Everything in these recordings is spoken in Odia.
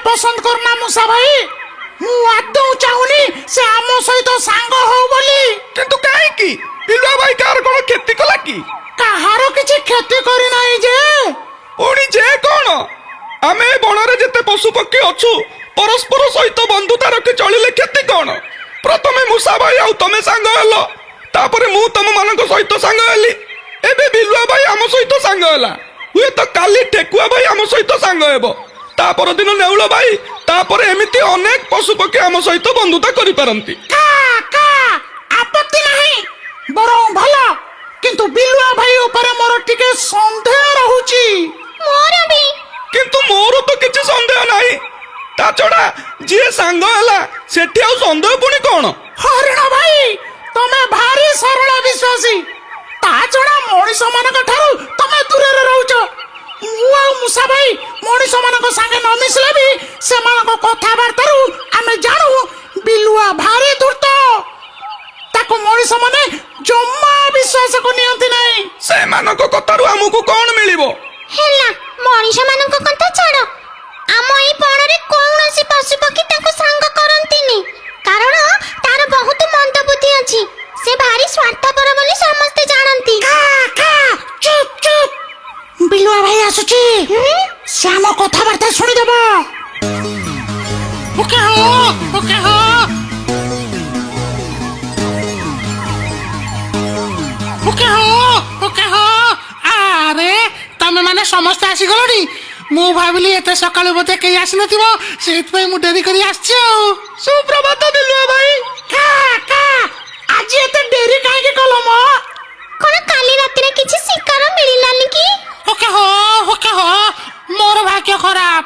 पसंद करना मूसा भाई मु आदौ चाहुनी से आम सहित सांग हो बोली किंतु काहे की बिलुआ भाई कार कोन खेती कला की काहार किछि खेती करी नाही जे ओणी जे कोन आमे बणरे जते पशु पक्षी अछु परस्पर सहित बंधुता रखि चलिले खेती कोन प्रथमे मूसा भाई आउ तमे सांग हलो तापरे मु तम मानक सहित सांग हली एबे बिलुआ भाई आम सहित सांग हला हुए तो काली ठेकुआ भाई आम सहित सांग हेबो तापर दिन नेउल भाई तापर एमिति अनेक पशु पक्षी आम सहित बंधुता करि पारंती का का आपत्ति नाही बरं भला किंतु बिलुआ भाई ऊपर मोर टिके संदेह रहूची मोर भी किंतु मोर तो किछि संदेह नाही ता छडा जे सांग हला सेठी आउ संदेह पुनी कोन हरिण भाई तमे भारी सरल विश्वासी ता छडा मଣିଷ ମାନଙ୍କ ଠାରୁ ତମେ ଦୂରରେ ରହୁଛ ମୁଁ ଆଉ ମୁସା ଭାଇ ମଣିଷ ମାନଙ୍କ ସାଙ୍ଗେ ନ ମିଶିଲେ ବି ସେମାନଙ୍କ କଥାବାର୍ତ୍ତାରୁ ଆମେ ଜାଣୁ ବିଲୁଆ ଭାରି ଧୂର୍ତ୍ତ ତାକୁ ମଣିଷ ମାନେ ଜମା ବିଶ୍ୱାସକୁ ନିଅନ୍ତି ନାହିଁ ସେମାନଙ୍କ କଥାରୁ ଆମକୁ କଣ ମିଳିବ ହେଲା ମଣିଷ ମାନଙ୍କ କଥା ଛାଡ଼ ଆମ ଏଇ ବଣରେ କୌଣସି ପଶୁପକ୍ଷୀ ତାକୁ ସାଙ୍ଗ କରନ୍ତିନି କାରଣ ତାର ବହୁତ ମନ୍ଦ ବୁଦ୍ଧି ଅଛି ସେ ଭାରି ସ୍ୱାର୍ଥପର ବୋଲି ସମସ୍ତେ ଜାଣନ୍ତି ଚୁପ୍ ଚୁପ୍ ବିଲୁଆ ଭାଇ ଆସୁଛି ସେ ଆମ କଥାବାର୍ତ୍ତା ଶୁଣିଦେବ ଓକେ ହୋ ଆରେ ତମେ ମାନେ ସମସ୍ତେ ଆସିଗଲଣି ମୁଁ ଭାବିଲି ଏତେ ସକାଳୁ ବୋଧେ କେହି ଆସିନଥିବ ସେଇଥିପାଇଁ ମୁଁ ଡେରି କରି ଆସିଛି ଆଉ ସୁପ୍ରଭାତ ବିଲୁଆ ଭାଇ ଆଜି ଏତେ ଡେରି କାହିଁକି କଲ ମ କଣ କାଲି ରାତିରେ କିଛି ଶିକାର ମିଳିଲାନି କି ଓକେ ହୋ ମୋର ଭାଗ୍ୟ ଖରାପ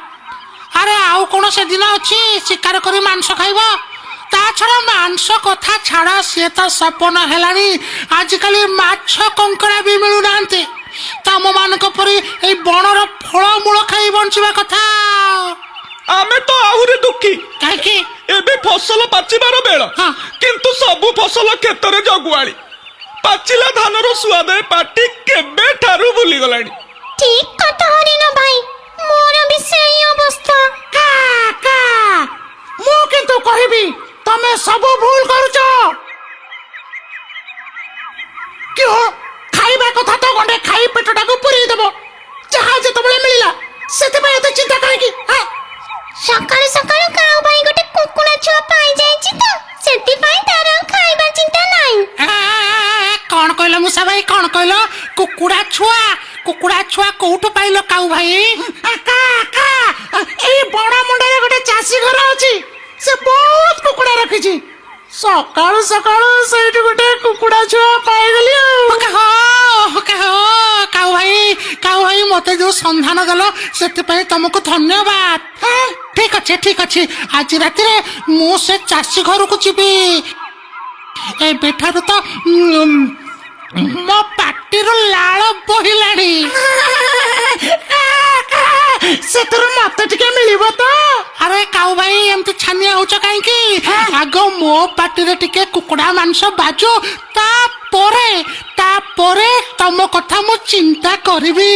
ଆରେ ଆଉ କଣ ସେଦିନ ଅଛି ଶିକାର କରି ମାଂସ ଖାଇବ ତା ଛଡା ମାଂସ କଥା ଛାଡ ସିଏ ତ ସପନ ହେଲାଣି ଆଜିକାଲି ମାଛ କଙ୍କଡା ବି ମିଳୁନାହାନ୍ତି ତମ ମାନଙ୍କ ପରି ଏଇ ବଣର ଫଳମୂଳ ଖାଇ ବଞ୍ଚିବା କଥା ଆମେ ତ ଆହୁରି ଦୁଃଖୀ କାହିଁକି ଏବେ ଫସଲ ପାଚିବାର ବେଳ କିନ୍ତୁ ସବୁ ଫସଲ କ୍ଷେତରେ ଜଗୁଆଳି ପାଚିଲା ଧାନର ସୁଆଦ ପାଟି କେବେ ଠାରୁ ଭୁଲି ଗଲାଣି ଠିକ କଥା ହରିଣ ଭାଇ ମୋର ବି ସେଇ ଅବସ୍ଥା ମୁଁ କିନ୍ତୁ କହିବି ତମେ ସବୁ ଭୁଲ କରୁଛ କି ଖାଇବା କଥା ତ ଗଣ୍ଡେ ଖାଇ ପେଟଟାକୁ ପୁରେଇ ଦେବ ଯାହା ଯେତେବେଳେ ମିଳିଲା ସେଥିପାଇଁ ଏତେ ଚିନ୍ତା କାହିଁକି ସକାଳୁ ସକାଳୁ କାଉ ଭାଇ ଗୋଟେ କୁକୁଡ଼ା ଛୁଆ ପାଇଯାଇଛି ତ ସେଥିପାଇଁ ତାର ଖାଇବା ଚିନ୍ତା ନାହିଁ କଣ କହିଲ ମୁସା ଭାଇ କଣ କହିଲ କୁକୁଡ଼ା ଛୁଆ କୋଉଠୁ ପାଇଲ କାଉ ଭାଇ ଏଇ ବଣ ମୁଣ୍ଡରେ ଗୋଟେ ଚାଷୀ ଘର ଅଛି ସେ ବହୁତ କୁକୁଡ଼ା ରଖିଛି ସକାଳୁ ସକାଳୁ ସେଇଠି ଗୋଟେ କୁକୁଡ଼ା ଛୁଆ ପାଇଗଲି କାଉ ଭାଇ ମତେ ଯୋଉ ସନ୍ଧାନ ଦେଲ ସେଥିପାଇଁ ତମକୁ ଧନ୍ୟବାଦ ଠିକ ଅଛି ଆଜି ରାତିରେ ମୁଁ ସେ ଚାଷୀ ଘରକୁ ଯିବି ଏବେଠାରୁ ତ ମୋ ପାଟିରୁ ଲାଳ ବୋହିଲାଣି ସେଥିରୁ ମତେ ଟିକେ ମିଳିବ ତ ଆରେ କାଉ ଭାଇ ଏମିତି ଛାନିଆ ହଉଛ କାହିଁକି ଆଗ ମୋ ପାଟିରେ ଟିକେ କୁକୁଡ଼ା ମାଂସ ବାଜୁ ତାପରେ ତମ କଥା ମୁଁ ଚିନ୍ତା କରିବି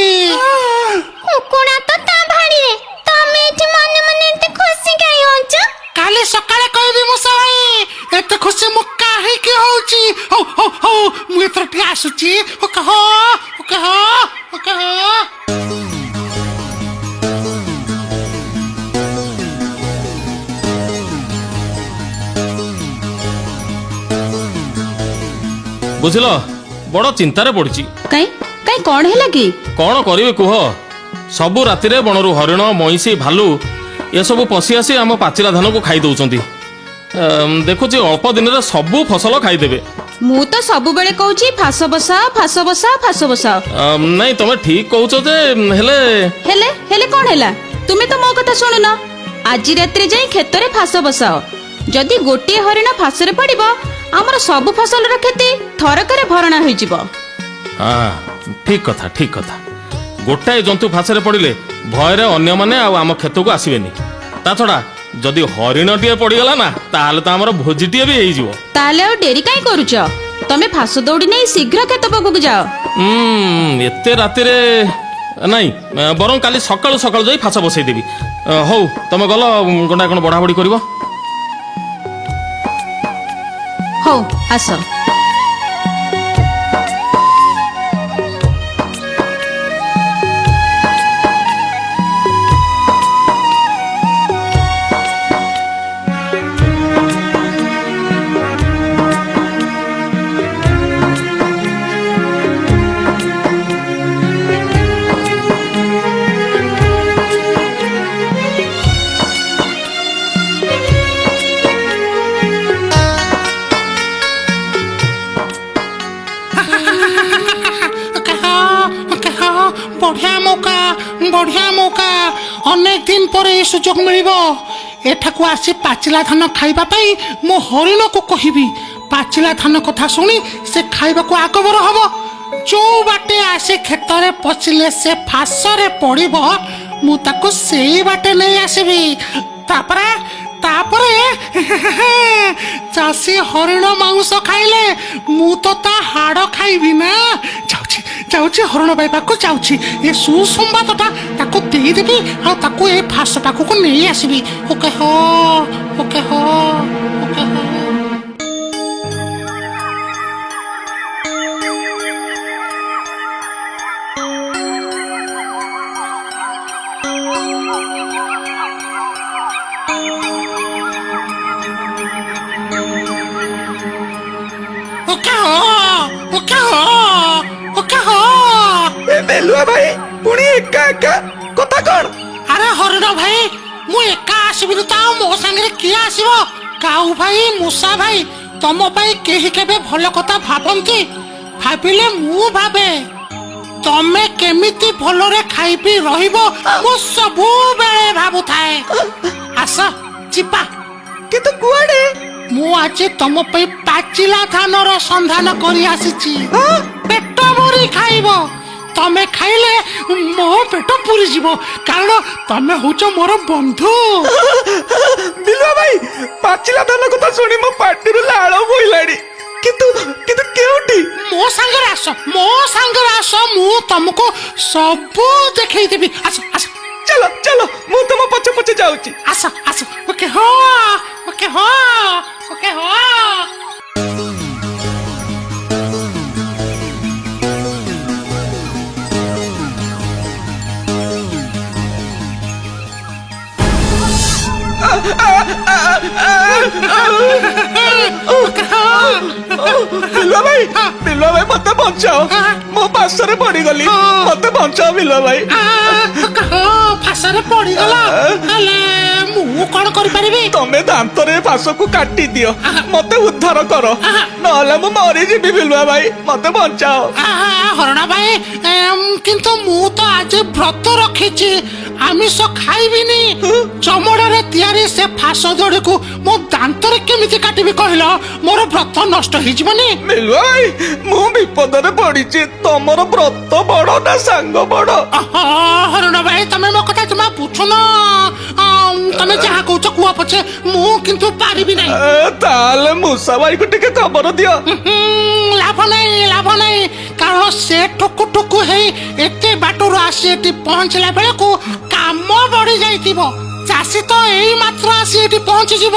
କୁକୁଡ଼ା ତ ତା ଭାଡ଼ିରେ ତମେ ଏଠି ମନେ ମନେ ଏତେ ଖୁସି କାହିଁ ହଉଛ କାଲି ସକାଳେ କହିବି ମୁସା ଭାଇ ଏତେ ଖୁସି ମୁଁ କାହିଁକି ହଉଛି ହଉ ମୁଁ ଏଥର ଟିକେ ଆସୁଛି ବୁଝିଲ ବଡ଼ ଚିନ୍ତାରେ ପଡିଛି କାଇଁ କଣ ହେଲା କି କଣ କରିବି କୁହ ସବୁ ରାତିରେ ବଣରୁ ହରିଣ ମଇଁଷି ଭାଲୁ ଏସବୁ ପଶି ଆସି ଆମ ପାଚିଲା ଧାନକୁ ଖାଇ ଦଉଛନ୍ତି ଦେଖୁଛି ଅଳ୍ପ ଦିନରେ ସବୁ ଫସଲ ଖାଇଦେବେ ମୁଁ ତ ସବୁବେଳେ କହୁଛି ଫାସ ବସାଅ ନାଇଁ ତମେ ଠିକ କହୁଛ ଯେ ହେଲେ କଣ ହେଲା ତୁମେ ତ ମୋ କଥା ଶୁଣୁନ ଆଜି ରାତିରେ ଯାଇ କ୍ଷେତରେ ଫାସ ବସାଅ ଯଦି ଗୋଟିଏ ହରିଣ ଫାସରେ ପଡିବ ଆମର ସବୁ ଫସଲର କ୍ଷତି ଥରକରେ ଭରଣା ହୋଇଯିବ ଠିକ କଥା ଗୋଟାଏ ଜନ୍ତୁ ଫାସରେ ପଡିଲେ ଭୟରେ ଅନ୍ୟମାନେ ଆଉ ଆମ କ୍ଷେତକୁ ଆସିବେନି ତା ଛଡା ଯଦି ହରିଣଟିଏ ପଡିଗଲା ନା ତାହେଲେ ତ ଆମର ଭୋଜିଟିଏ ବି ହେଇଯିବ ତାହେଲେ ଆଉ ଡେରି କାଇଁ କରୁଛ ତମେ ଫାସ ଦୌଡ଼ି ନେଇ ଶୀଘ୍ର କ୍ଷେତ ପାଖକୁ ଯାଅ ଏତେ ରାତିରେ ନାଇଁ ବରଂ କାଲି ସକାଳୁ ସକାଳୁ ଯାଇ ଫାସ ବସେଇଦେବି। ହଉ ତମେ ଗଲ ଗଣ୍ଡା କ'ଣ ବଢ଼ାବଢ଼ି କରିବ। ହଉ ଆସ। ବଢିଆ ମୌକା ଅନେକ ଦିନ ପରେ ଏ ସୁଯୋଗ ମିଳିବ। ଏଠାକୁ ଆସି ପାଚିଲା ଧାନ ଖାଇବା ପାଇଁ ମୁଁ ହରିଣକୁ କହିବି। ପାଚିଲା ଧାନ କଥା ଶୁଣି ସେ ଖାଇବାକୁ ଆଗବର ହବ। ଯୋଉ ବାଟେ ଆସି କ୍ଷେତରେ ପଚିଲେ ସେ ଫାସରେ ପଡିବ, ମୁଁ ତାକୁ ସେଇ ବାଟେ ନେଇ ଆସିବି। ତାପରେ ଚାଷୀ ହରିଣ ମାଂସ ଖାଇଲେ ମୁଁ ତ ତା ହାଡ଼ ଖାଇବି ନା। ଯାଉଛି ହରିଣ ପାଇବାକୁ ଯାଉଛି। ଏ ସୁସମ୍ବାଦଟା ତାକୁ ଦେଇଦେବି ଆଉ ତାକୁ ଏ ଫାସ ପାଖକୁ ନେଇ ଆସିବି। ଓକେ ହ ଓକେ ହ ଓକେ ହ। ବେଲୁଆ ଭାଇ ପୁଣି ଏକା ଏକା କଥା କଣ? ଆରେ ହରିଣ ଭାଇ, ମୁଁ ଏକା ଆସିବିନି ତ ଆଉ ମୋ ସାଙ୍ଗରେ କିଏ ଆସିବ? କାଉ ଭାଇ, ମୂଷା ଭାଇ, ତମ ପାଇଁ କେହି କେବେ ଭଲ କଥା ଭାବନ୍ତି? ଭାବିଲେ ମୁଁ ଭାବେ ତମେ କେମିତି ଭଲରେ ଖାଇ ପିଇ ରହିବ, ମୁଁ ସବୁବେଳେ ଭାବୁଥାଏ। ଆସ ଯିବା। କିନ୍ତୁ କୁଆଡେ? ମୁଁ ଆଜି ତମ ପାଇଁ ପାଚିଲା ଧାନର ସନ୍ଧାନ କରି ଆସିଛି। ପେଟ ଭରି ଖାଇବ। ତମେ ଖାଇଲେ ମୋ ପେଟ ପୁରିଯିବ, କାରଣ ତମେ ହଉଛ ମୋର ବନ୍ଧୁ। ବିଲୁଆ ଭାଇ, ପାଚିଲା ଧାନ କଥା ଶୁଣି ମୋ ପାଟିରୁ ଲାଳ ବୋହିଲାଣି। କିନ୍ତୁ କେଉଁଠି? ମୋ ସାଙ୍ଗରେ ଆସ, ମୁଁ ତମକୁ ସବୁ ଦେଖେଇଦେବି। ଆସ ଚାଲ ମୁଁ ତମ ପଛେ ପଛେ ଯାଉଛି। ଆସ ଓକେ ହ ଓକେ ହ ଓକେ ହ। ବିଲୁଆ ଭାଇ ମତେ ବଞ୍ଚାଅ, ମୋ ପାଶରେ ପଡିଗଲି, ମତେ ବଞ୍ଚାଅ ବିଲୁଆ ଭାଇ। ଫାସରେ ପଡିଗଲା, ହେଲେ ମୁଁ କଣ କରିପାରିବି? ତମେ ଦାନ୍ତରେ ଫାସକୁ କାଟି ଦିଅ, ମତେ ଉଦ୍ଧାର କର, ନହେଲେ ମୁଁ ମରିଯିବି। ବିଲୁଆ ଭାଇ ମତେ ବଞ୍ଚାଅ। ହରଣ ଭାଇ, କିନ୍ତୁ ମୁଁ ତ ଆଜି ବ୍ରତ ରଖିଛି, ଆମିଷ ଖାଇବିନି। ଚମଡ଼ାରେ ତିଆରି ସେ ଫାସ ଦড়ିକୁ ମୋ ଦାନ୍ତରେ କେମିତି କାଟିବି କହିଲ? ମୋର ବ୍ରତ ନଷ୍ଟ ହେଇଯିବନି। ବିଲୁଆ ଭାଇ, ମୁଁ ବିପଦରେ ପଡିଛି। ତମର ବ୍ରତ ବଡ ନା ସାଙ୍ଗ ବଡ? ହରଣ ଭାଇ, ତମେ ମୋ କଥା ଜମା ବୁଝୁନ। ତମେ ଯାହା କହୁଛ କୁହ ପଛେ, ମୁଁ କିନ୍ତୁ ପାରିବି ନାହିଁ। ତାହେଲେ ମୂଷା ଭାଇକୁ ଟିକେ ଖବର ଦିଅ। ଲାଭ ନାହିଁ, କାରଣ ସେ ଠୁକୁ ଠୁକୁ ହେଇ ଏତେ ବାଟରୁ ଆସି ଏଠି ପହଞ୍ଚିଲା ବେଳକୁ କାମ ବଢି ଯାଇଥିବ। ଚାଷୀ ତ ଏଇ ମାତ୍ର ଆସି ଏଠି ପହଞ୍ଚିଯିବ।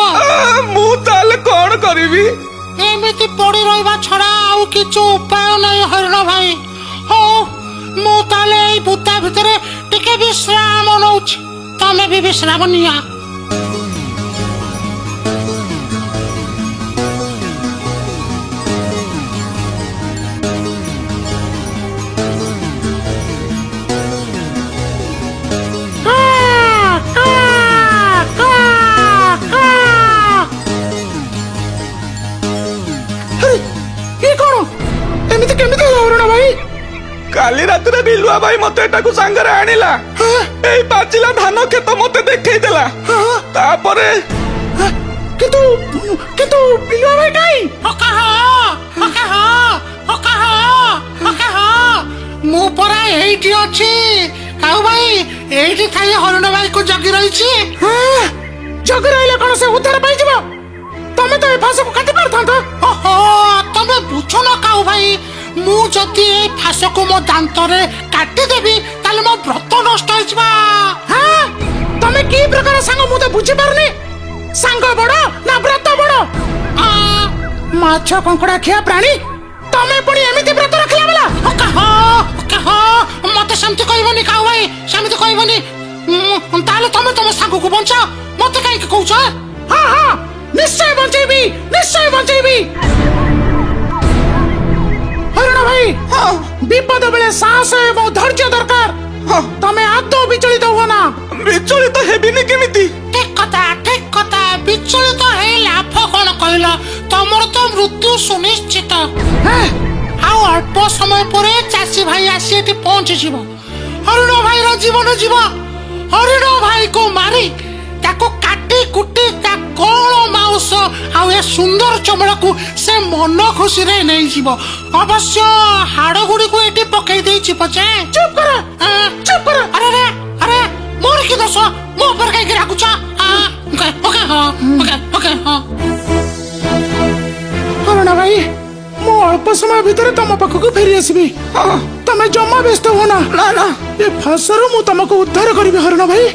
ମୁଁ ତାହେଲେ କଣ କରିବି? ଏମିତି ପଡି ରହିବା ଛଡା ଆଉ କିଛି ଉପାୟ ନାହିଁ ହରିଣ ଭାଇ। ହଉ, ମୁଁ ତାହେଲେ ଏଇ ବୁଦା ଭିତରେ ଟିକେ ବିଶ୍ରାମ ନଉଛି, ତମେ ବି ବିଶ୍ରାମ ନିଅ। କାଲି ରାତିରେ ବିଲୁଆ ଭାଇ ମତେ ଏଟାକୁ ସାଙ୍ଗରେ ଆଣିଲା। ଏଇ ପାଚିଲା ଧାନ କ୍ଷେତ ମତେ ଦେଖେଇ ଦେଲା। ତାପରେ କିନ୍ତୁ ବିଲୁଆ ଭାଇ କାଇଁ? ମୁଁ ପରା ଏଇଠି ଅଛି। କାଉ ଭାଇ ଏଇଠି ଥାଇ ହରିଣ ଭାଇକୁ ଜଗି ରହିଛି। ଜଗି ରହିଲେ କଣ ସେ ଉଦ୍ଧାର ପାଇଯିବ? ତମେ ତ ଏ ଫାସକୁ କାଟି ପାରିଥାନ୍ତ। ତମେ ବୁଝୁନ କାଉ ଭାଇ, ମୁଁ ଯଦି ଏ ଫାସକୁ ମୋ ଦାନ୍ତରେ କାଟିଦେବି ତାହେଲେ ମୋ ବ୍ରତ ନଷ୍ଟ ହେଇଯିବ। ତମେ କି ପ୍ରକାର ସାଙ୍ଗ ମୁଁ ତ ବୁଝିପାରୁନି। ସାଙ୍ଗ ବଡ ନା ବ୍ରତ ବଡ? ମାଛ କଙ୍କଡା ଖିଆ ପ୍ରାଣୀ ତମେ ପୁଣି ଏମିତି ବ୍ରତ ରଖିଲା ବେଲା? ମତେ ସେମିତି କହିବନି କାଉ ଭାଇ, ସେମିତି କହିବନି। ତାହେଲେ ତମେ ତମ ସାଙ୍ଗକୁ ବଞ୍ଚାଅ, ମତେ କାହିଁକି କହୁଛ? ହଁ ହଁ ନିଶ୍ଚୟ ବଞ୍ଚେଇବି, ନିଶ୍ଚୟ ବଞ୍ଚେଇବି। ହରିଣ ଭାଇ, ବିପଦ ବେଳେ ସାହସ ଏବଂ ଧୈର୍ଯ୍ୟ ଦରକାର। ତମେ ଆଦୌ ବିଚଳିତ ହୁଅ ନା। ବିଚଳିତ ହେବିନି କେମିତି? ଠିକ କଥା, ଠିକ କଥା। ବିଚଳିତ ହେଇ ଲାଭ କଣ କହିଲ? ତମର ତ ମୃତ୍ୟୁ ସୁନିଶ୍ଚିତ। ଆଉ ଅଳ୍ପ ସମୟ ପରେ ଚାଷୀ ଭାଇ ଆସି ଏଠି ପହଞ୍ଚିଯିବ। ହରିଣ ଭାଇର ଜୀବନ ଯିବ। ହରିଣ ଭାଇକୁ ମାରି ତାକୁ କାଟି କୁଟି ତା କଣ ମାଉସ ଆଉ ଏ ସୁନ୍ଦର ଚମଡ଼ାକୁ ସେ ମନ ଖୁସିରେ ନେଇଯିବ। ଅବଶ୍ୟ ହାଡ ଗୁଡ଼ିକୁ ଏଠି ପକେଇ ଦେଇଛି ପଛେ। ଚୁପ କର, ଚୁପ କର। ଆରେ ଆରେ ମୋର କି ଦୋଷ? ମୋ ଉପରେ କାହିଁକି ରାଗୁଛ? ହରିଣ ଭାଇ, ମୁଁ ଅଳ୍ପ ସମୟ ଭିତରେ ତମ ପାଖକୁ ଫେରି ଆସିବି। ତମେ ଜମା ବ୍ୟସ୍ତ ହୁଅ ନା। ନା ନା, ଏ ଫାଶରୁ ମୁଁ ତମକୁ ଉଦ୍ଧାର କରିବି ହରିଣ ଭାଇ।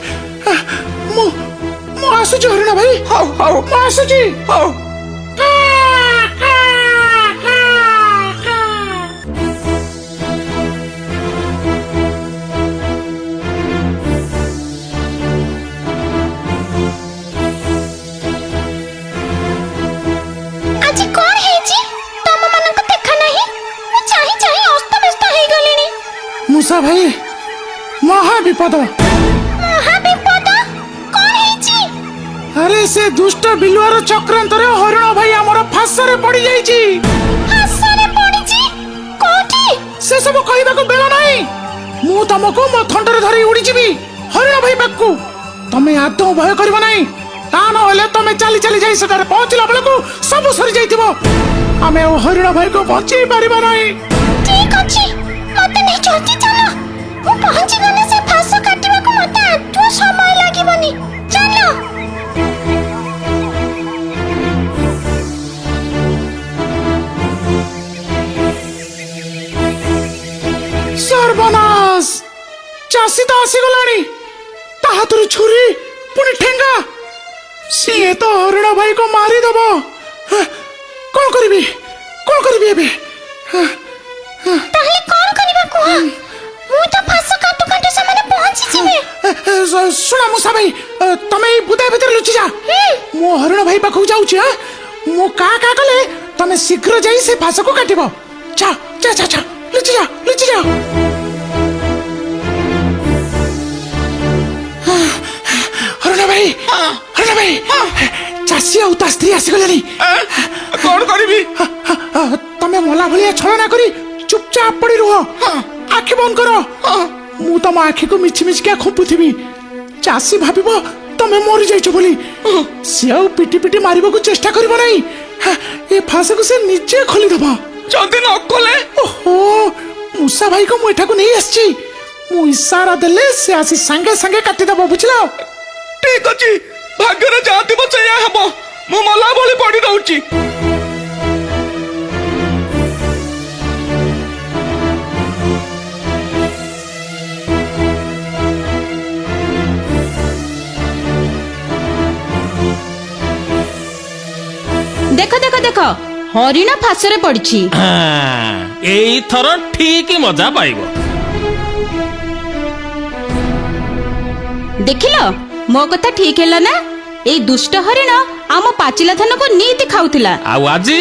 ମୁଁ ଆସୁଛି ହରିଣ ଭାଇ। ହଉ ହଉ ମୁଁ ଆସୁଛି। ହଉ। ଆଜି କଣ ହେଇଛି? ତମମାନଙ୍କ ଦେଖା ନାହିଁ। ମୁଁ ଚାହିଁ ଚାହିଁ ଅସ୍ତବ୍ୟସ୍ତ ହେଇଗଲିଣି। ମୂଷା ଭାଇ, ମହା ବିପଦ। ମହାବିପଦ? କଣ ହେଇଛି? ଆରେ ସେ ଦୁଷ୍ଟ ବିଲୁଆର ଚକ୍ରାନ୍ତରେ ହରିଣ ଭାଇ ଆମର ଫାଶରେ ପଡି ଯାଇଛି। ଫାଶରେ ପଡ଼ିଛି? କୋଉଠି? ସେ ସବୁ କହିବାକୁ ବେଳ ନାହିଁ। ମୁଁ ତମକୁ ମୋ ଥଣ୍ଟରେ ଧରି ଉଡିଯିବି ହରିଣ ଭାଇ ପାଖକୁ। ତମେ ଆଦୌ ଭୟ କରିବ ନାହିଁ। ତା ନହେଲେ ତମେ ଚାଲି ଚାଲି ଯାଇ ସେଠାରେ ପହଞ୍ଚିଲା ବେଳକୁ ସବୁ ସରି ଯାଇଥିବ। ଆମେ ଆଉ ହରିଣ ଭାଇକୁ ବଞ୍ଚେଇ ପାରିବା ନାହିଁ। ଠିକ ଅଛି, ମତେ ନେଇ ଜଲ୍ଦି ଚାଲ। ମୁଁ ପହଞ୍ଚିଗଲେ ସେ ଫାଶ କାଟିବାକୁ ମତେ ଆଦୌ ସମୟ ଲାଗିବନି। ଚାଲ। ସର୍ବନାଶ! ଚାଷୀ ତ ଆସିଗଲାଣି। ତା ହାତରୁ ଛୁରୀ ପୁଣି ଠେଙ୍ଗା। ସିଏ ତ ହରିଣ ଭାଇକୁ ମାରିଦବ। କଣ କରିବି, କଣ କରିବି ଏବେ? ତାହେଲେ କଣ କରିବା କୁହ? ମୁଁ ତ ଫାଶ କାଟୁ କାଟୁ ସେମାନେ ପହଞ୍ଚିଯିବେ। ଶୁଣ ମୂଷା ଭାଇ, ତମେ ଏଇ ବୁଦା ଭିତରେ ଲୁଚି ଯା। ମୁଁ ହରିଣ ଭାଇ ପାଖକୁ ଯାଉଛି। ମୁଁ କା କା କଲେ ତମେ ଶୀଘ୍ର ଯାଇ ସେ ଫାଶକୁ କାଟିବ। ଯା ଯା ଯା ଯା, ଲୁଚି ଯା, ଲୁଚି ଯା। ହରିଣ ଭାଇ, ହରିଣ ଭାଇ, ଚାଷୀ ଆଉ ତା ସ୍ତ୍ରୀ ଆସିଗଲେଣି। କଣ କରିବି? ତମେ ମଲା ଭଳିଆ ଛଳନା କରି ଚୁପଚାପ ପଡି ରୁହ। ଆଖି ବନ୍ଦ କର। ମୁଁ ତମ ଆଖିକୁ ମିଛି ମିଛିକା ଖୁମ୍ପୁଥିବି। ଚାଷୀ ଭାବିବ ତମେ ମରି ଯାଇଛ ବୋଲି। ସେ ଆଉ ପିଟି ପିଟି ମାରିବାକୁ ଚେଷ୍ଟା କରିବ ନାହିଁ। ଏ ଫାଶକୁ ସେ ନିଜେ ଖୋଲିଦବ। ଯଦି ନ କଲେ? ଓହୋ, ମୂଷା ଭାଇକୁ ମୁଁ ଏଠାକୁ ନେଇ ଆସିଛି। ମୁଁ ଇସାରା ଦେଲେ ସେ ଆସି ସାଙ୍ଗେ ସାଙ୍ଗେ କାଟିଦବ, ବୁଝିଲ? ଠିକ ଅଛି, ଭାଗ୍ୟରେ ଯାହା ଥିବ ସେଇଆ ହବ। ମୁଁ ମଲା ଭଳି ପଡି ରହୁଛି। ଦେଖ ଦେଖ ଦେଖ, ହରିଣ ଫାଶରେ ପଡ଼ିଛି। ଏଇଥର ଠିକ ମଜା ପାଇବ। ଦେଖିଲ, ମୋ କଥା ଠିକ ହେଲା ନା? ଏଇ ଦୁଷ୍ଟ ହରିଣ ଆମ ପାଚିଲା ଧାନକୁ ନିତି ଖାଉଥିଲା। ଆଉ ଆଜି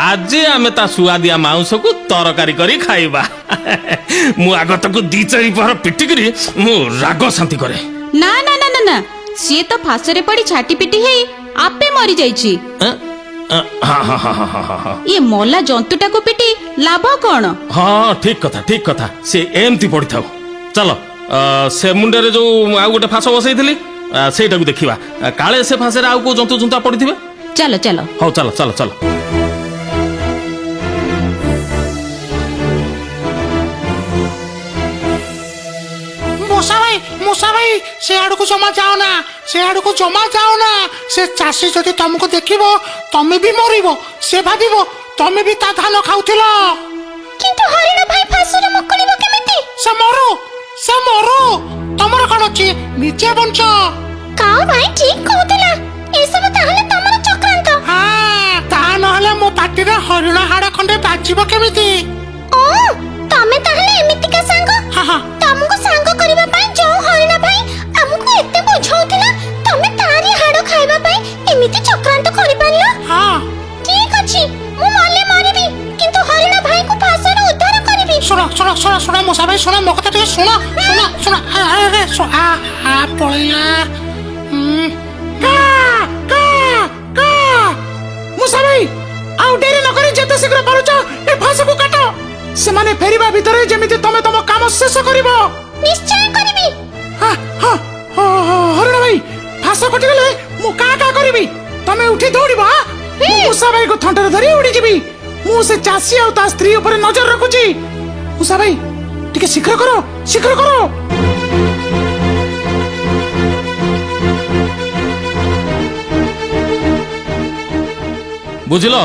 ଆଜି ଆମେ ତା ସୁଆଦିଆ ମାଉଁସକୁ ତରକାରୀ କରି ଖାଇବା। ମୁଁ ଆଗ ତାକୁ ଦି ଚାରି ପହର ପିଟିକିରି ମୁଁ ରାଗ ଶାନ୍ତି କରେ। ନା ନା ନା ନା ନା, ସିଏ ତ ଫାଶରେ ପଡ଼ି ଛାଟି ପିଟି ହେଇ ଆପେ ମରି ଯାଇଛି। ଇଏ ମଲା ଜନ୍ତୁଟାକୁ ପିଟି ଲାଭ କଣ? ହଁ ଠିକ କଥା, ଠିକ କଥା। ସେ ଏମିତି ପଡିଥାଉ। ଚାଲ, ସେ ମୁଣ୍ଡରେ ଯୋଉ ଆଉ ଗୋଟେ ଫାଶ ବସେଇଥିଲି ସେଇଟାକୁ ଦେଖିବା। କାଳେ ସେ ଫାଶରେ ଆଉ କୋଉ ଜନ୍ତୁ ଜୁନ୍ତା ପଡିଥିବେ। ଚାଲ ଚାଲ। ହଉ ଚାଲ ଚାଲ ଚାଲ। ମୂଷା ଭାଇ, ସେ ଆଡକୁ ଜମା ଯାଅ ନା, ସେ ଆଡକୁ ଜମା ଯାଅ ନା। ସେ ଚାଷୀ ଯଦି ତମକୁ ଦେଖିବ ତମେ ବି ମରିବ। ସେ ଭାବିବ ତମେ ବି ତା ଧାନ ଖାଉଥିଲ। কিন্তু হରିଣ ଭାଇ ଫାଶରେ ମୁକୁଳିବ କେମିତି? ସେ ମରୁ ତମର କଣ ଅଛି ନିଜେ ବଞ୍ଚ। କାଉ ଭାଇ ଠିକ କହୁଥିଲା। ଏସବୁ ତାହେଲେ ତମର ଚକ୍ରାନ୍ତ। ତା ନହେଲେ ମୋ ପାଟିରେ ହରିଣ ହାଡ ଖଣ୍ଡେ ବାଜିବ କେମିତି? ଓ ତମେ ତାହେଲେ ଏମିତିକା ସାଙ୍ଗ। ତମକୁ ସାଙ୍ଗ କରିବା ପାଇଁ ଯୋଉ ହରିଣ ଭାଇ ଆମକୁ ଏତେ ବୁଝାଉଥିଲା, ତମେ ତାରି ହାଡ ଖାଇବା ପାଇଁ ଏମିତି ଚକ୍ରାନ୍ତ କରିପାରିଲ? ଠିକ ଅଛି, ମୁଁ ମଲେ ମରିବି, କିନ୍ତୁ ହରିଣ ଭାଇକୁ ଫାଶରୁ ଉଦ୍ଧାର କରିବି। ଶୁଣ ମୂଷା ଭାଇ, ଶୁଣ ମୋ କଥା ଟିକେ ଶୁଣ। ପଳେଇଲା। ମୂଷା ଭାଇ ଆଉ ଡେରି ନକରି ଯେତେ ଶୀଘ୍ର ପାରୁଛ ଏ ଫାଶକୁ କାଟ। ସେମାନେ ଫେରିବା ଭିତରେ ଯେମିତି ତମେ ତମ କାମ ଶେଷ କରିବ। ନିଶ୍ଚୟ କରିବି। ହରିଣ ଭାଇ ଫାଶ କଟିଗଲେ ମୁଁ କା କରିବି, ତମେ ଉଠି ଦୌଡ଼ିବ। ମୁଁ ମୂଷା ଭାଇକୁ ଥଣ୍ଟରେ ଧରି ଉଡ଼ିଯିବି। ମୁଁ ସେ ଚାଷୀ ଆଉ ତା ସ୍ତ୍ରୀ ଉପରେ ନଜର ରଖୁଛି। ମୂଷା ଭାଇ ଟିକେ ଶୀଘ୍ର କର। ବୁଝିଲ,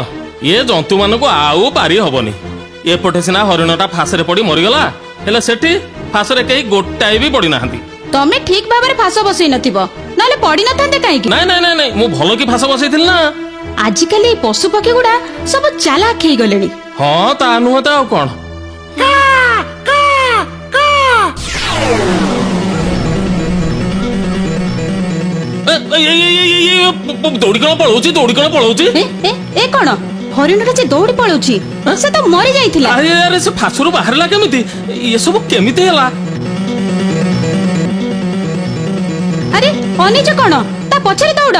ଏ ଜନ୍ତୁ ମାନଙ୍କୁ ଆଉ ପାରି ହବନି। ଏପଟେ ସିନା ହରିଣଟା ଫାଶରେ ପଡି ମରିଗଲା, ହେଲେ ସେଠି ଫାଶରେ କେହି ଗୋଟାଏ ବି ପଡି ନାହାନ୍ତି। ତମେ ଠିକ ଭାବରେ ଫାଶ ବସେଇ ନଥିବ, ନହେଲେ ପଡି ନଥାନ୍ତେ କାହିଁକି? ନାଇଁ ମୁଁ ଭଲ କି ଫାଶ ବସେଇଥିଲି ନା। ଆଜିକାଲି ଏଇ ପଶୁ ପକ୍ଷୀ ଗୁଡା ସବୁ ଚାଲାକ ହେଇଗଲେଣି। ହଁ ତା ନୁହଁ ତ ଆଉ କଣ। ଦୌଡ଼ି କଣ ପଳଉଛି? ଏ କଣ ହରିଣଟା ଯେ ଦୌଡ଼ି ପଳଉଛି? ସେ ତ ମରି ଯାଇଥିଲା। ଆରେ ସେ ଫାଶରୁ ବାହାରିଲା କେମିତି? ଏସବୁ କେମିତି ହେଲା? ଆରେ ଅନିଜ କଣ ତା ପଛରେ ଦୌଡ଼।